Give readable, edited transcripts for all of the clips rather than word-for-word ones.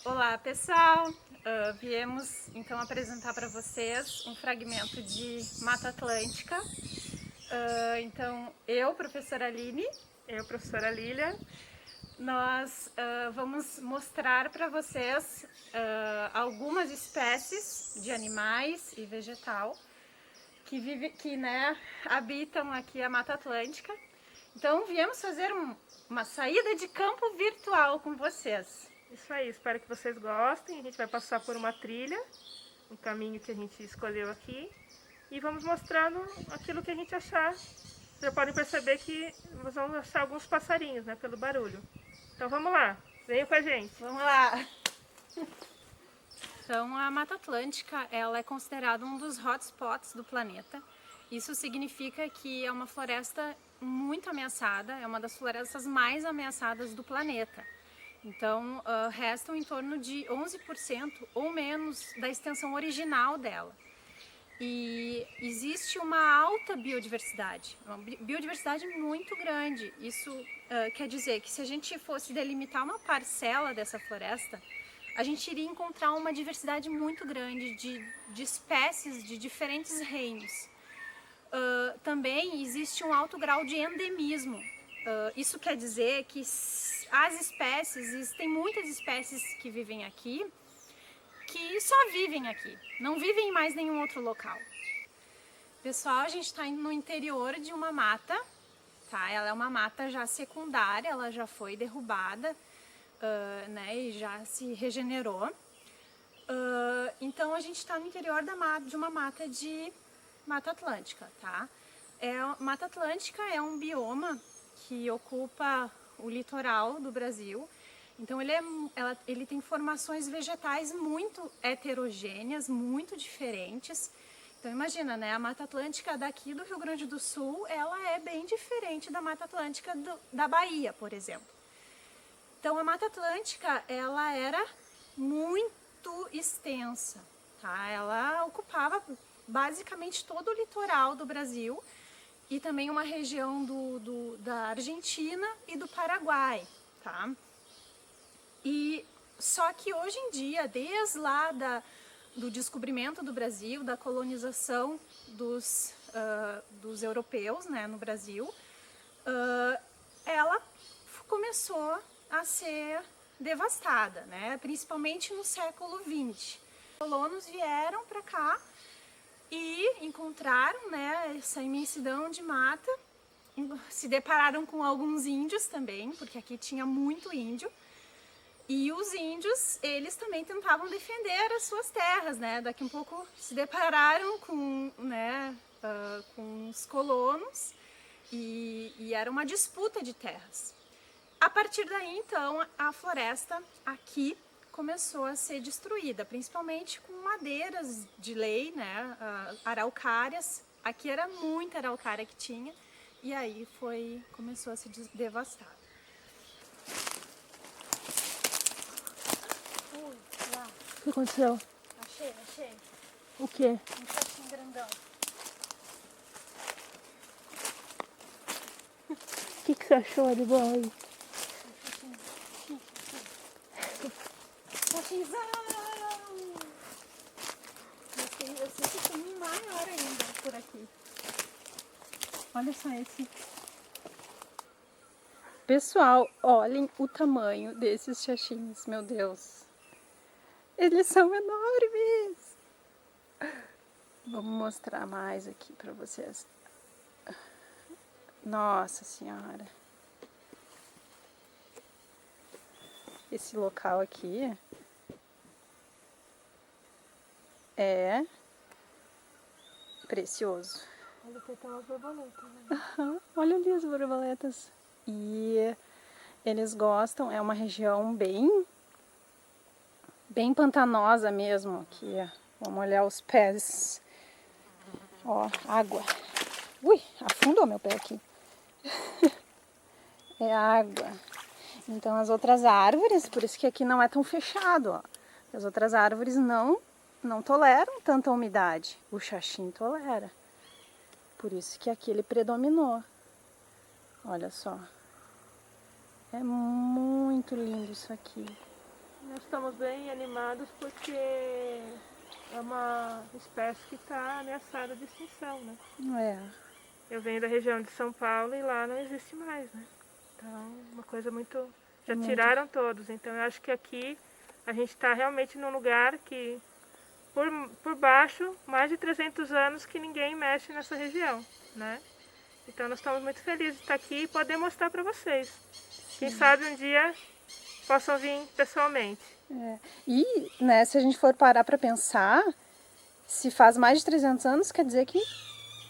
Olá pessoal, viemos então apresentar para vocês um fragmento de Mata Atlântica. Então eu, professora Aline, Eu, professora Lília, nós vamos mostrar para vocês algumas espécies de animais e vegetal que habitam aqui a Mata Atlântica. Então viemos fazer uma saída de campo virtual com vocês. isso aí, espero que vocês gostem. A gente vai passar por uma trilha, um caminho que a gente escolheu aqui, e vamos mostrando aquilo que a gente achar. Vocês já podem perceber que nós vamos achar alguns passarinhos, né, pelo barulho. Então vamos lá, venham com a gente. Vamos lá! Então, a Mata Atlântica ela é considerada um dos hotspots do planeta. Isso significa que é uma floresta muito ameaçada, é uma das florestas mais ameaçadas do planeta. Então, restam em torno de 11% ou menos da extensão original dela. E existe uma alta biodiversidade, uma biodiversidade muito grande. Isso quer dizer que se a gente fosse delimitar uma parcela dessa floresta, a gente iria encontrar uma diversidade muito grande de espécies de diferentes reinos. Também existe um alto grau de endemismo. Isso quer dizer que as espécies, existem muitas espécies que vivem aqui, que só vivem aqui, não vivem em mais nenhum outro local. Pessoal, a gente está no interior de uma mata, tá? Ela é uma mata já secundária, ela já foi derrubada, né, e já se regenerou. Então a gente está no interior de uma mata de Mata Atlântica, tá? Mata Atlântica é um bioma que ocupa o litoral do Brasil. Então ele tem formações vegetais muito heterogêneas, muito diferentes. Então imagina, né? A Mata Atlântica daqui do Rio Grande do Sul, ela é bem diferente da Mata Atlântica da Bahia, por exemplo. Então a Mata Atlântica, ela era muito extensa, tá? Ela ocupava basicamente todo o litoral do Brasil e também uma região da Argentina e do Paraguai, tá? E só que hoje em dia, desde lá do descobrimento do Brasil, da colonização dos europeus, né, no Brasil, ela começou a ser devastada, né, principalmente no século XX. Os colonos vieram para cá e encontraram, né, essa imensidão de mata, se depararam com alguns índios também, porque aqui tinha muito índio. E os índios, eles também tentavam defender as suas terras, né? Daqui um pouco se depararam com, né, com os colonos e era uma disputa de terras. A partir daí, então, a floresta aqui começou a ser destruída, principalmente com madeiras de lei, né? Araucárias. Aqui era muita araucária que tinha e aí começou a ser devastada. O que aconteceu? Achei. O quê? Um cachinho grandão. O que você achou de bom aí? Cachinzão! Eu sei que tem um maior ainda por aqui. Olha só esse. Pessoal, olhem o tamanho desses xaxins, meu Deus. Eles são enormes! Vamos mostrar mais aqui pra vocês. Nossa Senhora! Esse local aqui é precioso. Olha, tem até umas borboletas, né? Olha ali as borboletas. E eles gostam, é uma região bem pantanosa mesmo aqui. Vamos olhar os pés. Ó, água. Ui, afundou meu pé aqui. É água. Então as outras árvores, por isso que aqui não é tão fechado, ó. As outras árvores não toleram tanta umidade. O xaxim tolera. Por isso que aqui ele predominou. Olha só. É muito lindo isso aqui. Nós estamos bem animados porque é uma espécie que está ameaçada de extinção, né? É. Eu venho da região de São Paulo e lá não existe mais, né? Então, uma coisa muito... Já tiraram todos, então eu acho que aqui a gente está realmente num lugar que, por baixo, mais de 300 anos que ninguém mexe nessa região, né? Então nós estamos muito felizes de estar aqui e poder mostrar para vocês. Quem sabe um dia possam vir pessoalmente. É. E, né, se a gente for parar para pensar, se faz mais de 300 anos, quer dizer que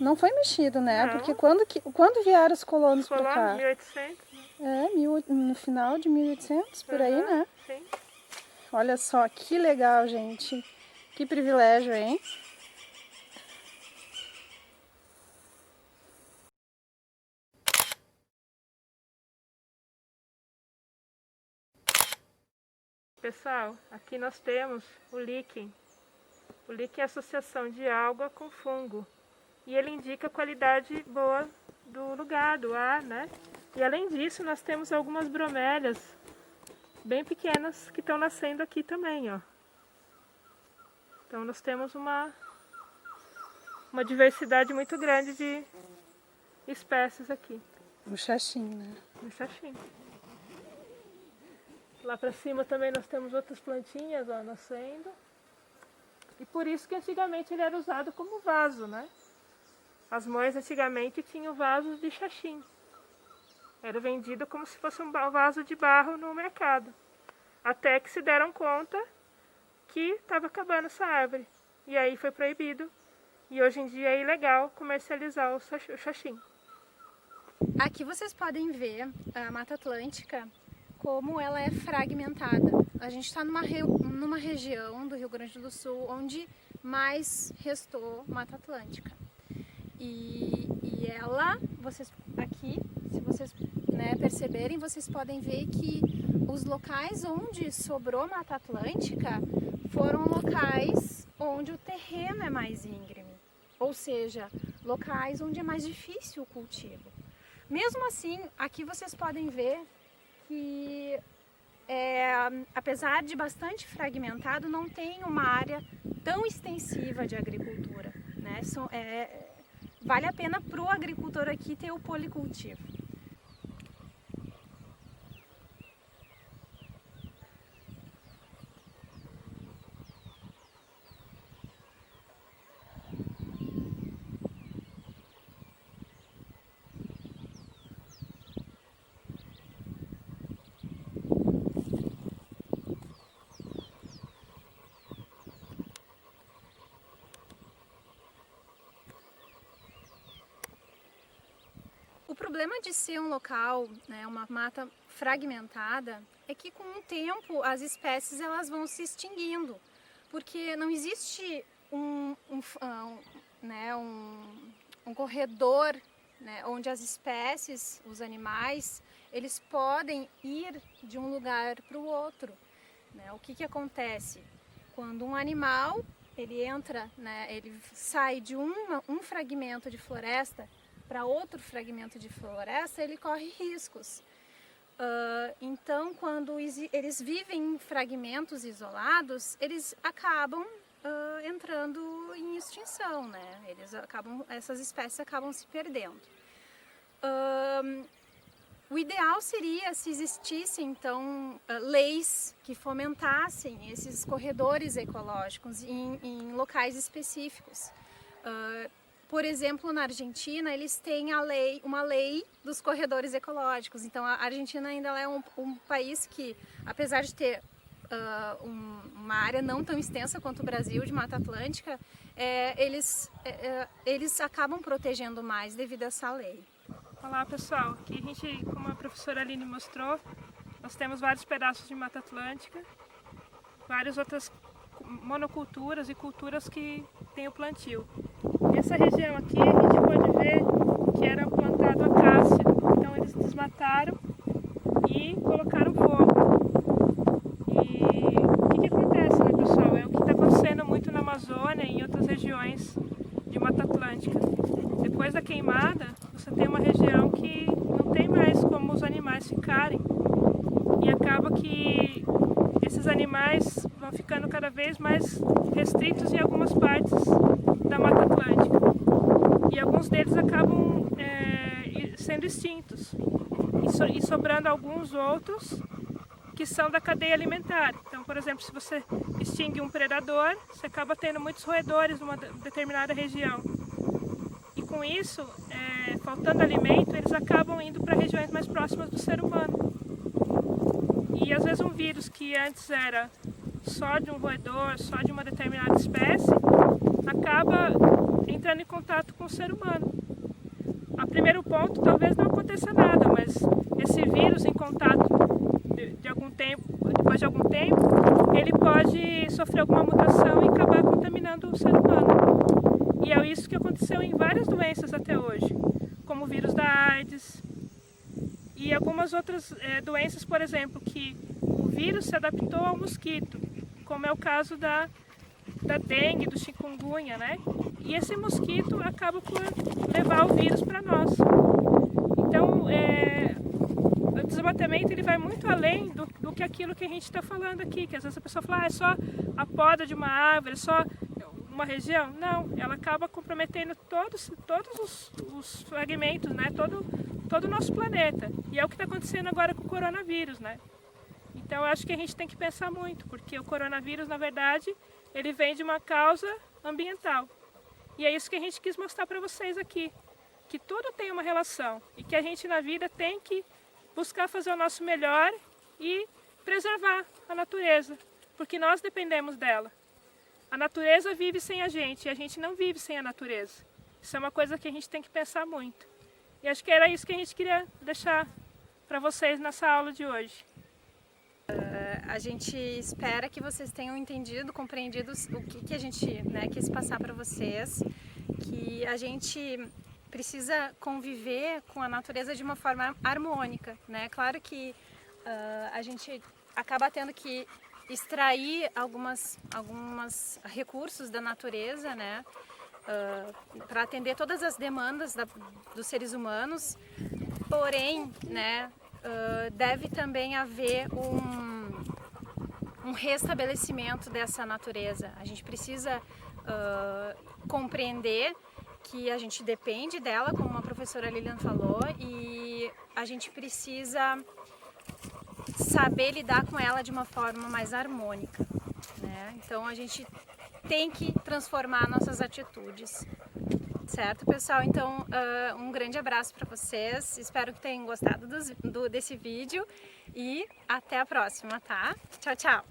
não foi mexido, né? Não. Porque quando vieram os colonos para cá? 1800, né? No final de 1800, por aí, né? Sim. Olha só, que legal, gente. Que privilégio, hein? Pessoal, aqui nós temos o líquen. O líquen é a associação de água com fungo. E ele indica a qualidade boa do lugar, do ar, né? E além disso, nós temos algumas bromélias bem pequenas que estão nascendo aqui também, ó. Então nós temos uma diversidade muito grande de espécies aqui. No xaxim, né? No xaxim. Lá para cima também nós temos outras plantinhas, ó, nascendo. E por isso que antigamente ele era usado como vaso, né? As mães antigamente tinham vasos de xaxim. Era vendido como se fosse um vaso de barro no mercado. Até que se deram conta que estava acabando essa árvore. E aí foi proibido. E hoje em dia é ilegal comercializar o xaxim. Aqui vocês podem ver a Mata Atlântica, como ela é fragmentada. A gente está numa região do Rio Grande do Sul onde mais restou Mata Atlântica. E ela, aqui, se vocês, né, perceberem, vocês podem ver que os locais onde sobrou Mata Atlântica foram locais onde o terreno é mais íngreme, ou seja, locais onde é mais difícil o cultivo. Mesmo assim, aqui vocês podem ver que, apesar de bastante fragmentado, não tem uma área tão extensiva de agricultura, né? Vale a pena para o agricultor aqui ter o policultivo. O problema de ser um local, né, uma mata fragmentada, é que com o tempo as espécies elas vão se extinguindo, porque não existe um corredor, né, onde as espécies, os animais, eles podem ir de um lugar para o outro. Né? O que acontece? Quando um animal ele entra, né, ele sai de um fragmento de floresta para outro fragmento de floresta, ele corre riscos. Então, quando eles vivem em fragmentos isolados, eles acabam entrando em extinção, né? Essas espécies acabam se perdendo. O ideal seria se existissem, então, leis que fomentassem esses corredores ecológicos em locais específicos. Por exemplo, na Argentina, eles têm uma lei dos corredores ecológicos. Então, a Argentina ainda é um país que, apesar de ter uma área não tão extensa quanto o Brasil, de Mata Atlântica, eles acabam protegendo mais devido a essa lei. Olá, pessoal. Aqui a gente, como a professora Aline mostrou, nós temos vários pedaços de Mata Atlântica, várias outras monoculturas e culturas que tem o plantio. Nessa região aqui a gente pode ver que era plantado acácia, então eles desmataram e colocaram fogo. E o que acontece, né, pessoal? É o que está acontecendo muito na Amazônia e em outras regiões de Mata Atlântica. Depois da queimada, você tem uma região que não tem mais como os animais ficarem. E acaba que esses animais vão ficando cada vez mais restritos em algumas partes da Mata Atlântica. E alguns deles acabam sendo extintos. E sobrando alguns outros que são da cadeia alimentar. Então, por exemplo, se você extingue um predador, você acaba tendo muitos roedores numa determinada região. E com isso, faltando alimento, eles acabam indo para regiões mais próximas do ser humano. E às vezes um vírus que antes era só de um roedor, só de uma determinada espécie, acaba entrando em contato com o ser humano. A primeiro ponto talvez não aconteça nada, mas esse vírus em contato de algum tempo, depois de algum tempo, ele pode sofrer alguma mutação e acabar contaminando o ser humano. E é isso que aconteceu em várias doenças até hoje, como o vírus da AIDS e algumas outras doenças, por exemplo, que o vírus se adaptou ao mosquito, como é o caso da dengue, do chikungunya, né? E esse mosquito acaba por levar o vírus para nós. Então, o desmatamento ele vai muito além do que aquilo que a gente está falando aqui, que às vezes a pessoa fala, é só a poda de uma árvore, é só uma região. Não, ela acaba comprometendo todos os fragmentos, né? Todo o nosso planeta. E é o que está acontecendo agora com o coronavírus, né? Então, eu acho que a gente tem que pensar muito, porque o coronavírus, na verdade, ele vem de uma causa ambiental. E é isso que a gente quis mostrar para vocês aqui, que tudo tem uma relação e que a gente na vida tem que buscar fazer o nosso melhor e preservar a natureza, porque nós dependemos dela. A natureza vive sem a gente e a gente não vive sem a natureza. Isso é uma coisa que a gente tem que pensar muito. E acho que era isso que a gente queria deixar para vocês nessa aula de hoje. A gente espera que vocês tenham entendido, compreendido o que a gente quis passar para vocês, que a gente precisa conviver com a natureza de uma forma harmônica, né? Claro que a gente acaba tendo que extrair alguns recursos da natureza, né? Para atender todas as demandas dos seres humanos, porém, né? Deve também haver um restabelecimento dessa natureza. A gente precisa compreender que a gente depende dela, como a professora Lilian falou, e a gente precisa saber lidar com ela de uma forma mais harmônica, né? Então a gente tem que transformar nossas atitudes. Certo, pessoal? Então, um grande abraço para vocês. Espero que tenham gostado desse vídeo e até a próxima, tá? Tchau, tchau!